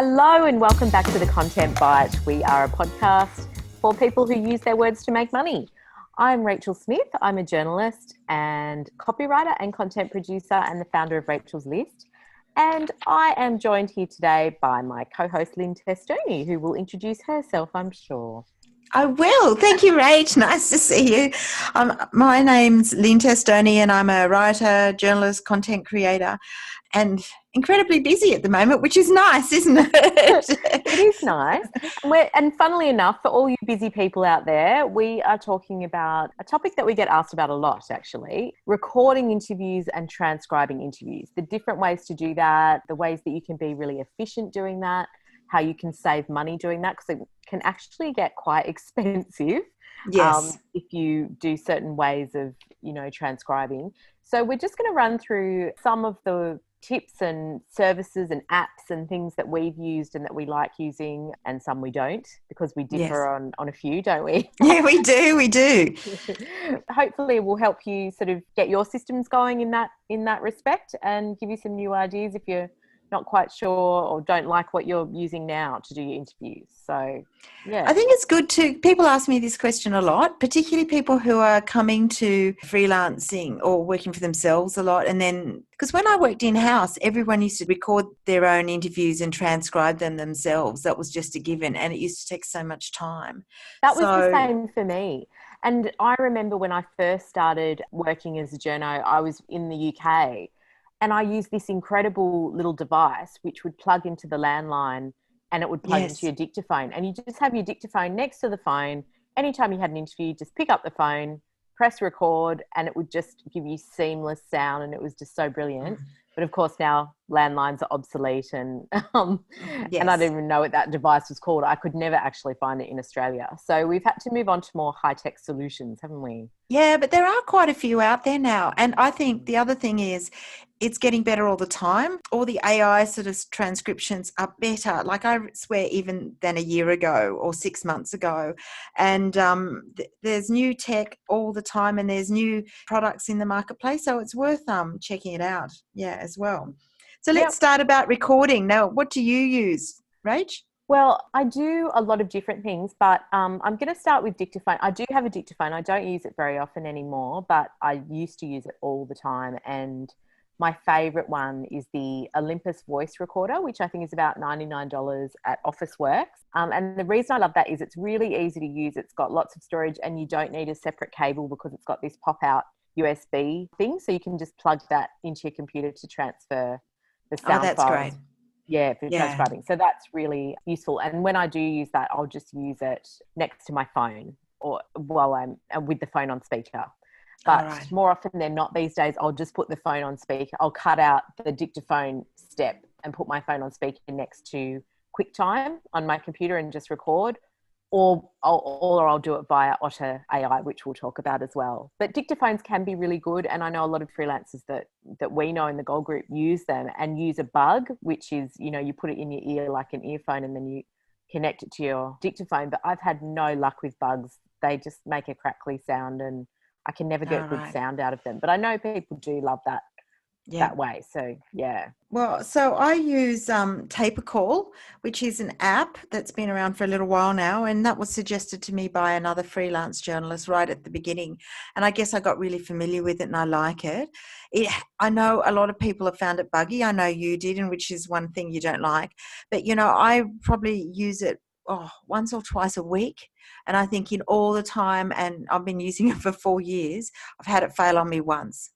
Hello and welcome back to the Content Bite. We are a podcast for people who use their words to make money. I'm Rachel Smith. I'm a journalist and copywriter and content producer and the founder of Rachel's List. And I am joined here today by my co-host Lynn Testoni, who will introduce herself, I'm sure. I will. Thank you, Rach. Nice to see you. My name's Lynn Testoni and I'm a writer, journalist, content creator and incredibly busy at the moment, which is nice, isn't it? It is nice. And funnily enough, for all you busy people out there, we are talking about a topic that we get asked about a lot, actually, recording interviews and transcribing interviews, the different ways to do that, the ways that you can be really efficient doing that, how you can save money doing that, because it can actually get quite expensive. Yes. If you do certain ways of, transcribing. So we're just going to run through some of the tips and services and apps and things that we've used and that we like using, and some we don't, because we differ on a few, don't we? Yeah, we do. Hopefully it will help you sort of get your systems going in that respect and give you some new ideas if you're not quite sure or don't like what you're using now to do your interviews. So, yeah. I think it's good people ask me this question a lot, particularly people who are coming to freelancing or working for themselves a lot. And then, because when I worked in-house, everyone used to record their own interviews and transcribe them themselves. That was just a given. And it used to take so much time. That was the same for me. And I remember when I first started working as a journo, I was in the UK. And I used this incredible little device which would plug into the landline and it would plug into your dictaphone. And you just have your dictaphone next to the phone. Anytime you had an interview, just pick up the phone, press record, and it would just give you seamless sound. And it was just so brilliant. But of course now landlines are obsolete and and I don't even know what that device was called. I could never actually find it in Australia. So we've had to move on to more high-tech solutions, haven't we? Yeah, but there are quite a few out there now. And I think the other thing is it's getting better all the time. All the AI sort of transcriptions are better. Like I swear even than a year ago or 6 months ago. And there's new tech all the time and there's new products in the marketplace. So it's worth checking it out, as well. So let's start about recording. Now, what do you use, Rach? Well, I do a lot of different things, but I'm going to start with dictaphone. I do have a dictaphone. I don't use it very often anymore, but I used to use it all the time. And my favorite one is the Olympus voice recorder, which I think is about $99 at Officeworks. And the reason I love that is it's really easy to use. It's got lots of storage and you don't need a separate cable because it's got this pop-out USB thing. So you can just plug that into your computer to transfer the sound that's files. Great. Yeah, for transcribing. So that's really useful. And when I do use that, I'll just use it next to my phone or while I'm with the phone on speaker. But more often than not these days, I'll just put the phone on speaker. I'll cut out the dictaphone step and put my phone on speaker next to QuickTime on my computer and just record. Or I'll do it via Otter AI, which we'll talk about as well. But dictaphones can be really good. And I know a lot of freelancers that we know in the Gold Group use them and use a bug, which is, you put it in your ear like an earphone and then you connect it to your dictaphone. But I've had no luck with bugs. They just make a crackly sound and I can never get good sound out of them. But I know people do love that way. So, yeah. Well, so I use Taper-Call, which is an app that's been around for a little while now. And that was suggested to me by another freelance journalist right at the beginning. And I guess I got really familiar with it and I like it. I know a lot of people have found it buggy. I know you did, and which is one thing you don't like. But, I probably use it once or twice a week. And I think in all the time, and I've been using it for 4 years, I've had it fail on me once.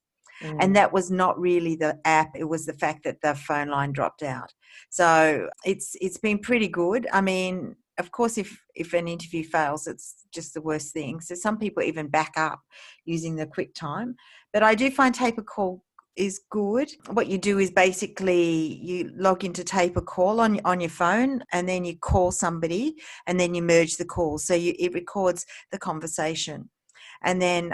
And that was not really the app. It was the fact that the phone line dropped out. So it's been pretty good. I mean, of course, if an interview fails, it's just the worst thing. So some people even back up using the QuickTime. But I do find Taper-Call is good. What you do is basically you log into Taper-Call on your phone and then you call somebody and then you merge the call. So it records the conversation. And then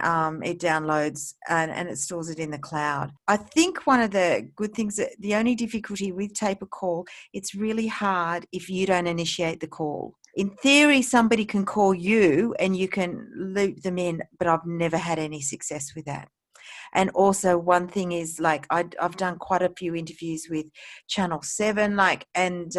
it downloads and it stores it in the cloud. I think one of the good things, the only difficulty with Taper-Call, it's really hard if you don't initiate the call. In theory, somebody can call you and you can loop them in, but I've never had any success with that. And also one thing is, like, I've done quite a few interviews with Channel 7, and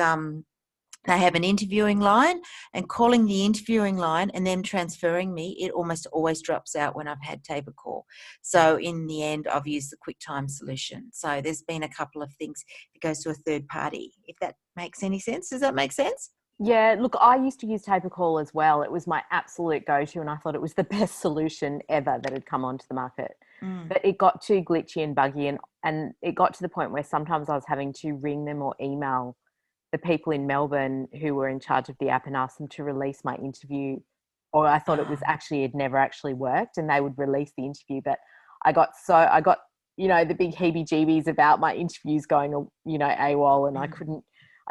They have an interviewing line, and calling the interviewing line and then transferring me, it almost always drops out when I've had tape call. So in the end, I've used the QuickTime solution. So there's been a couple of things that goes to a third party, if that makes any sense. Does that make sense? Yeah, look, I used to use Call as well. It was my absolute go-to, and I thought it was the best solution ever that had come onto the market. But it got too glitchy and buggy, and it got to the point where sometimes I was having to ring them or email the people in Melbourne who were in charge of the app and ask them to release my interview, or I thought it never actually worked, and they would release the interview. But I got the big heebie-jeebies about my interviews going, AWOL, and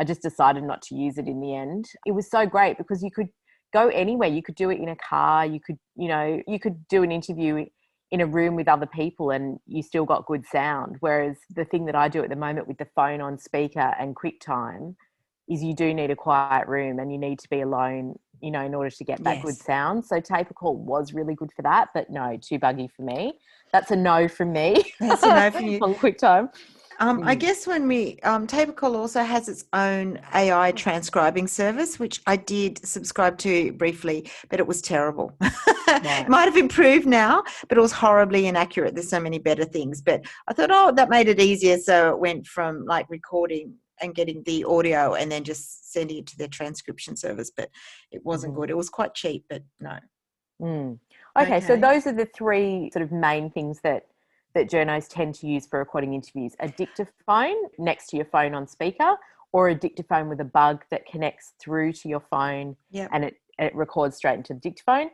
I just decided not to use it in the end. It was so great because you could go anywhere. You could do it in a car. You could do an interview in a room with other people and you still got good sound. Whereas the thing that I do at the moment with the phone on speaker and QuickTime is you do need a quiet room and you need to be alone, in order to get that good sound. So Call was really good for that, but no, too buggy for me. That's a no from me. That's a no from you. On QuickTime. I guess when we Call also has its own AI transcribing service, which I did subscribe to briefly, but it was terrible. Right. It might have improved now, but it was horribly inaccurate. There's so many better things. But I thought, that made it easier. So it went from like recording and getting the audio and then just sending it to their transcription service. But it wasn't good. It was quite cheap, but no. Okay, so those are the three sort of main things that journos tend to use for recording interviews: a dictaphone next to your phone on speaker, or a dictaphone with a bug that connects through to your phone and it records straight into the dictaphone;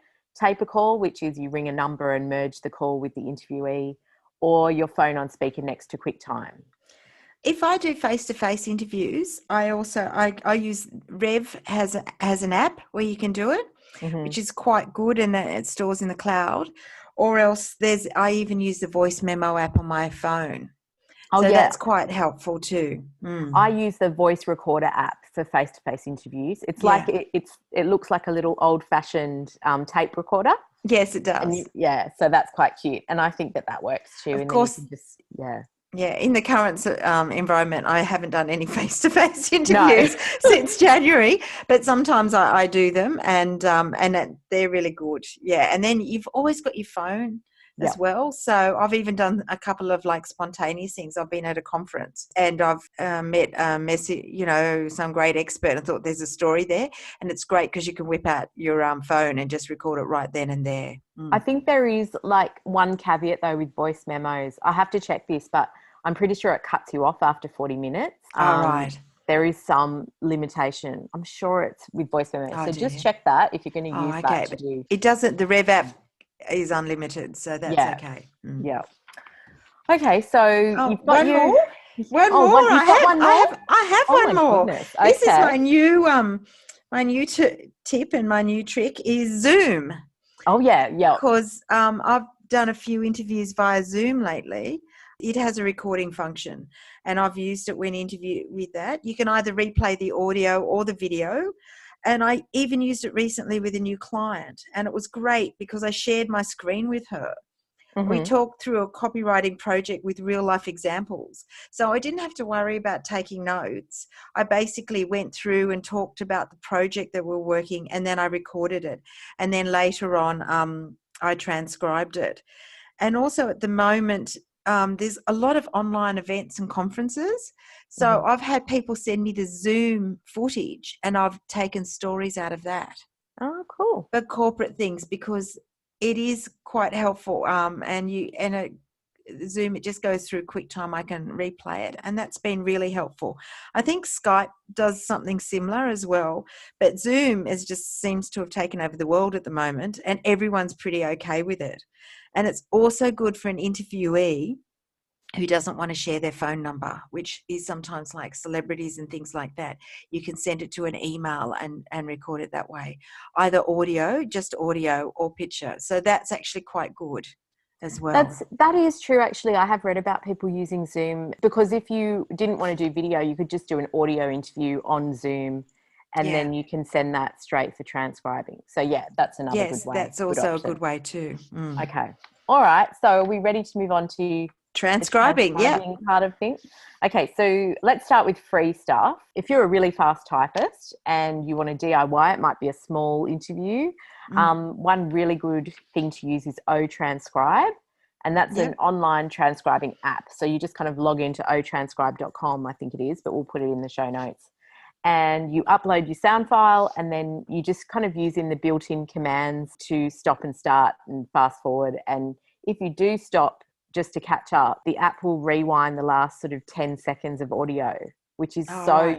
Call, which is you ring a number and merge the call with the interviewee; or your phone on speaker next to QuickTime. If I do face-to-face interviews, I use Rev has an app where you can do it, which is quite good, and it stores in the cloud. Or else I even use the voice memo app on my phone. That's quite helpful too. I use the voice recorder app for face-to-face interviews. It's like it looks like a little old-fashioned tape recorder. Yes, it does. So that's quite cute, and I think that works too. Of course, then you can just Yeah, in the current environment, I haven't done any face-to-face interviews since January, but sometimes I do them, and they're really good. Yeah, and then you've always got your phone as well. So I've even done a couple of like spontaneous things. I've been at a conference and I've met some great expert. I thought there's a story there, and it's great because you can whip out your phone and just record it right then and there. I think there is like one caveat though with voice memos. I have to check this, but I'm pretty sure it cuts you off after 40 minutes. All right. There is some limitation. I'm sure it's with voice memos. Just check that if you're going to use that to do. It doesn't, the Rev app is unlimited, so that's okay. Yeah. Okay, so you've got one more. I have one more. Goodness. This is my new tip and my new trick is Zoom. Oh yeah. Because I've done a few interviews via Zoom lately. It has a recording function, and I've used it when interview with that. You can either replay the audio or the video. And I even used it recently with a new client, and it was great because I shared my screen with her. We talked through a copywriting project with real life examples. So I didn't have to worry about taking notes. I basically went through and talked about the project that we're working, and then I recorded it. And then later on, I transcribed it. And also at the moment, there's a lot of online events and conferences. So I've had people send me the Zoom footage, and I've taken stories out of that. Oh, cool. For corporate things, because it is quite helpful. Zoom, it just goes through QuickTime. I can replay it, and that's been really helpful. I think Skype does something similar as well, but Zoom just seems to have taken over the world at the moment, and everyone's pretty okay with it. And it's also good for an interviewee who doesn't want to share their phone number, which is sometimes like celebrities and things like that. You can send it to an email and record it that way, either just audio or picture. So that's actually quite good as well. That is true. Actually, I have read about people using Zoom because if you didn't want to do video, you could just do an audio interview on Zoom, and then you can send that straight for transcribing. So yeah, that's another good way. Yes, that's also a good way too. Okay. All right. So are we ready to move on to transcribing, yeah. Part of things. Okay, so let's start with free stuff. If you're a really fast typist and you want to DIY, it might be a small interview. One really good thing to use is transcribe, and that's an online transcribing app. So you just kind of log into otranscribe.com, I think it is, but we'll put it in the show notes. And you upload your sound file, and then you just kind of use in the built-in commands to stop and start and fast forward. And if you do stop just to catch up, the app will rewind the last sort of 10 seconds of audio, which is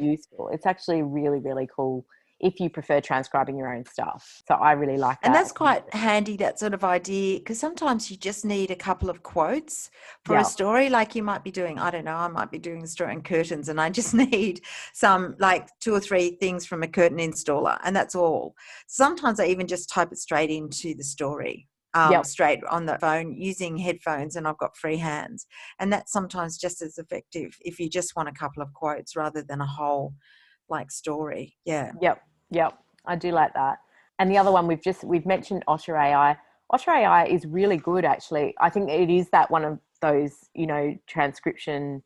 useful. It's actually really, really cool if you prefer transcribing your own stuff. So I really like that. And that's quite handy, that sort of idea, because sometimes you just need a couple of quotes for a story. Like you might be doing, I don't know, I might be doing a story on curtains and I just need some like 2 or 3 things from a curtain installer, and that's all. Sometimes I even just type it straight into the story. Straight on the phone using headphones, and I've got free hands, and that's sometimes just as effective if you just want a couple of quotes rather than a whole like story. Yep, I do like that. And the other one we've mentioned Otter AI. Otter AI is really good, actually. I think it is that one of those, transcription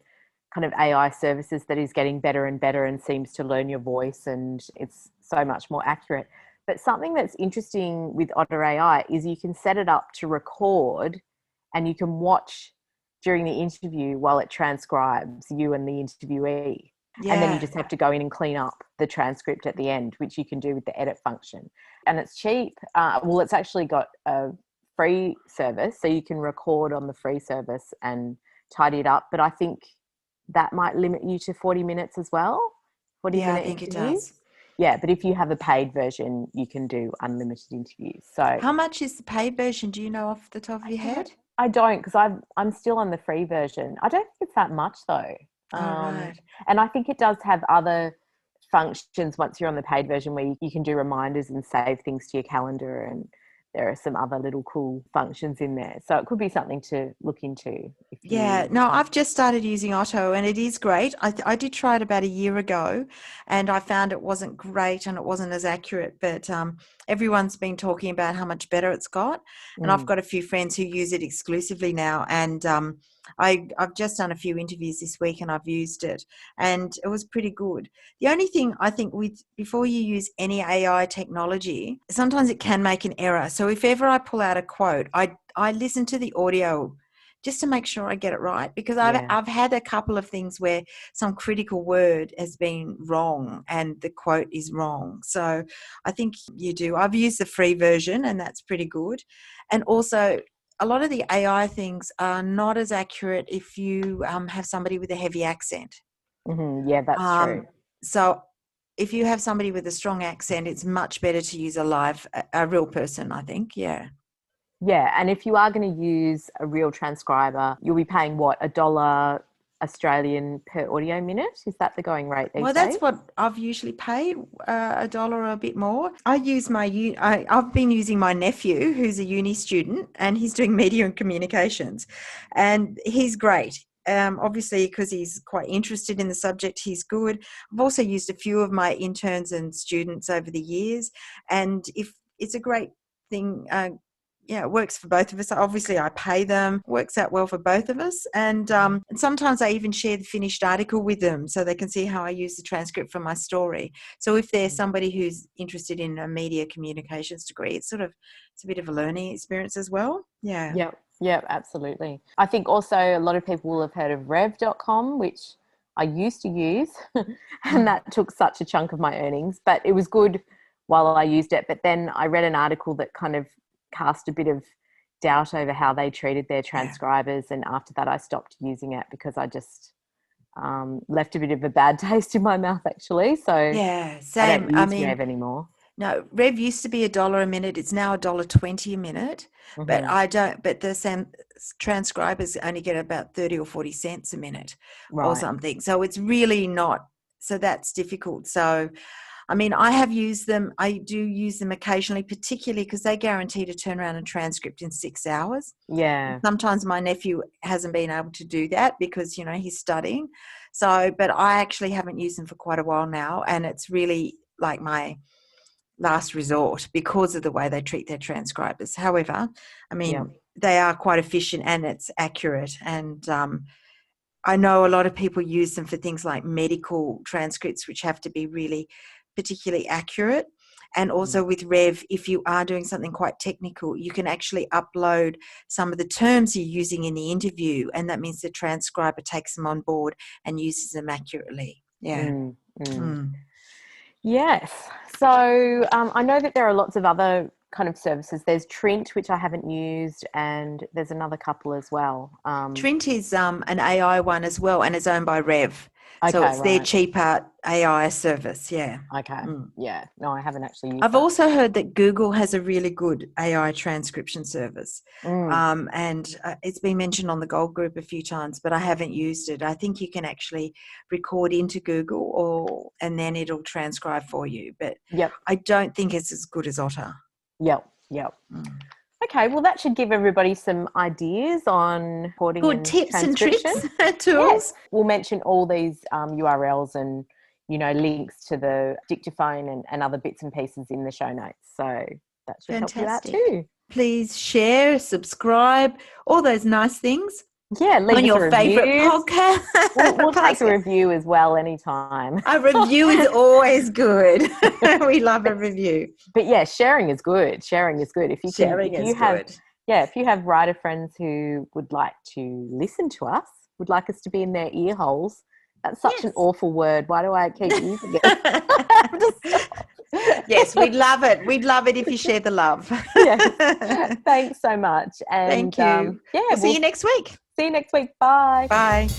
kind of AI services that is getting better and better and seems to learn your voice, and it's so much more accurate. But something that's interesting with Otter AI is you can set it up to record, and you can watch during the interview while it transcribes you and the interviewee. Yeah. And then you just have to go in and clean up the transcript at the end, which you can do with the edit function. And it's cheap. It's actually got a free service, so you can record on the free service and tidy it up. But I think that might limit you to 40 minutes as well. 40-minute I think interviews. It does. Yeah, but if you have a paid version, you can do unlimited interviews. So how much is the paid version? Do you know off the top of your head? I don't, because I'm still on the free version. I don't think it's that much though. Right. And I think it does have other functions once you're on the paid version where you can do reminders and save things to your calendar, and there are some other little cool functions in there. So it could be something to look into. I've just started using Otto, and it is great. I did try it about a year ago, and I found it wasn't great and it wasn't as accurate, but everyone's been talking about how much better it's got. And I've got a few friends who use it exclusively now, and I've just done a few interviews this week and I've used it, and it was pretty good. The only thing I think before you use any AI technology, sometimes it can make an error. So if ever I pull out a quote, I listen to the audio just to make sure I get it right, because I've had a couple of things where some critical word has been wrong and the quote is wrong. So I think you do. I've used the free version and that's pretty good. And also, a lot of the AI things are not as accurate if you have somebody with a heavy accent. Mm-hmm. Yeah, that's true. So if you have somebody with a strong accent, it's much better to use a real person, I think. Yeah. Yeah, and if you are going to use a real transcriber, you'll be paying $1 Australian per audio minute? Is that the going rate these days? Well, that's what I've usually paid, $1 or a bit more. I've been using my nephew, who's a uni student, and he's doing media and communications, and he's great. Obviously, because he's quite interested in the subject, he's good. I've also used a few of my interns and students over the years, and if it's a great thing. It works for both of us. Obviously, I pay them. Works out well for both of us. And sometimes I even share the finished article with them so they can see how I use the transcript from my story. So if there's somebody who's interested in a media communications degree, it's a bit of a learning experience as well. Yeah. Yep, absolutely. I think also a lot of people will have heard of rev.com, which I used to use, and that took such a chunk of my earnings, but it was good while I used it. But then I read an article that kind of cast a bit of doubt over how they treated their transcribers, and after that I stopped using it because I just left a bit of a bad taste in my mouth, actually. So same. I don't use Rev anymore. No, Rev used to be $1 a minute. It's now $1.20 a minute. But I don't. But the transcribers only get about 30 or 40 cents a minute, or something. So it's really not. So that's difficult. So, I mean, I have used them. I do use them occasionally, particularly because they guarantee to turn around a transcript in 6 hours. Yeah. Sometimes my nephew hasn't been able to do that because, he's studying. So, but I actually haven't used them for quite a while now. And it's really like my last resort because of the way they treat their transcribers. However, I mean, they are quite efficient and it's accurate. And I know a lot of people use them for things like medical transcripts, which have to be really particularly accurate. And also with Rev, if you are doing something quite technical, you can actually upload some of the terms you're using in the interview, and that means the transcriber takes them on board and uses them accurately. Yeah. Yes. So I know that there are lots of other kind of services. There's Trint, which I haven't used, and there's another couple as well. Trint is an AI one as well, and it's owned by Rev. So Okay, it's their cheaper AI service, yeah. Okay, yeah. No, I haven't actually used I've that. also heard that Google has a really good AI transcription service. And it's been mentioned on the Gold Group a few times, but I haven't used it. I think you can actually record into Google and then it'll transcribe for you. But I don't think it's as good as Otter. Yep. Okay, well, that should give everybody some ideas on recording good and tips and tricks, tools. Yes. We'll mention all these URLs and, links to the dictaphone and other bits and pieces in the show notes. So that should help you out too. Please share, subscribe, all those nice things. Yeah, leave on your favourite podcast. We'll take a review as well anytime. A review is always good. We love a review. But yeah, sharing is good. If you have writer friends who would like to listen to us, would like us to be in their ear holes, that's such an awful word. Why do I keep using it? Yes, we'd love it. We'd love it if you share the love. Yes. Thanks so much. And thank you. We'll see you next week. See you next week. Bye. Bye.